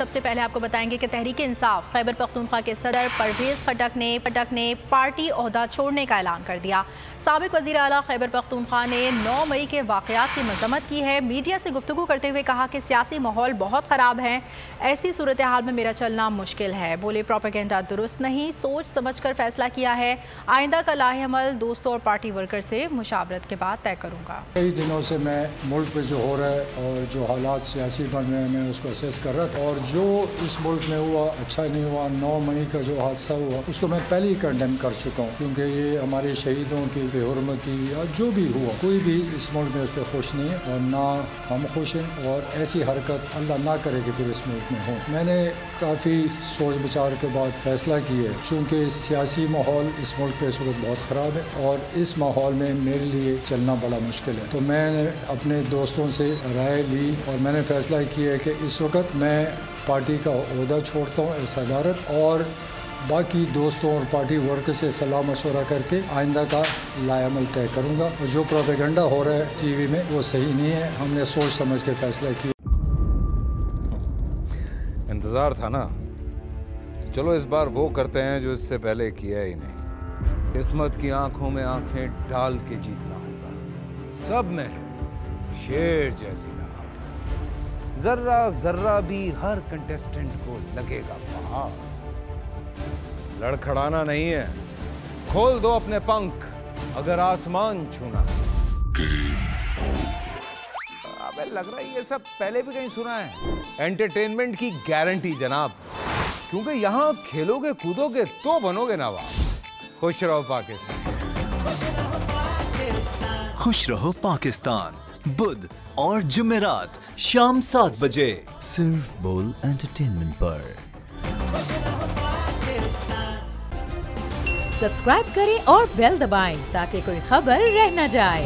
सबसे पहले आपको बताएंगे कि तहरीक इंसाफ खैबर पख्तूनख्वा के सदर परवेज खटक ने पार्टी ओहदा छोड़ने का ऐलान कर दिया। साबिक वज़ीर आला खैबर पख्तूनख्वा ने 9 मई के वाक़यात की मज़म्मत की है। मीडिया से गुफ्तगू करते हुए कहा कि सियासी माहौल बहुत ख़राब है, ऐसी सूरत हाल में मेरा चलना मुश्किल है। बोले प्रोपेगेंडा दुरुस्त नहीं, सोच समझ कर फैसला किया है। आइंदा का लाहे अमल दोस्तों और पार्टी वर्कर से मुशावरत के बाद तय करूँगा। कई दिनों से मैं मुल्क पे जो हो रहा है और जो हालात सियासी बन रहे हैं मैं उसको असेस कर रहा था, और जो इस मुल्क में हुआ अच्छा नहीं हुआ। 9 मई का जो हादसा हुआ उसको मैं पहले ही कंडेम कर चुका हूँ, क्योंकि ये हमारे शहीदों की बेहुरमती या जो भी हुआ, कोई भी इस मुल्क में उस पर खुश नहीं है और ना हम खुश हैं, और ऐसी हरकत अल्लाह ना करे कि फिर इस मुल्क में हो। मैंने काफ़ी सोच विचार के बाद फैसला किया, चूँकि सियासी माहौल इस मुल्क पे इस वक्त बहुत ख़राब है और इस माहौल में मेरे लिए चलना बड़ा मुश्किल है। तो मैंने अपने दोस्तों से राय ली और मैंने फैसला किया कि इस वक्त मैं पार्टी का ओहदा छोड़ता हूँ सदारत, और बाकी दोस्तों और पार्टी वर्कर से सलाह मशवरा करके आइंदा का लाएअमल तय करूँगा। और जो प्रोपेगेंडा हो रहा है टीवी में वो सही नहीं है, हमने सोच समझ के फैसला किया। इंतज़ार था ना, चलो इस बार वो करते हैं जो इससे पहले किया ही नहीं। किस्मत की आंखों में आंखें डाल के जीतना होगा। सब में है शेर जैसी राह, जर्रा जर्रा भी हर कंटेस्टेंट को लगेगा पहाड़। लड़खड़ाना नहीं है, खोल दो अपने पंख अगर आसमान छूना है। अबे लग रहा है ये सब पहले भी कहीं सुना है। एंटरटेनमेंट की गारंटी जनाब, क्योंकि यहाँ खेलोगे कूदोगे तो बनोगे नवाब। खुश रहो पाकिस्तान। खुश रहो पाकिस्तान बुध और जुमेरात शाम 7 बजे सिर्फ बोल एंटरटेनमेंट पर। सब्सक्राइब करें और बेल दबाएं ताकि कोई खबर रह न जाए।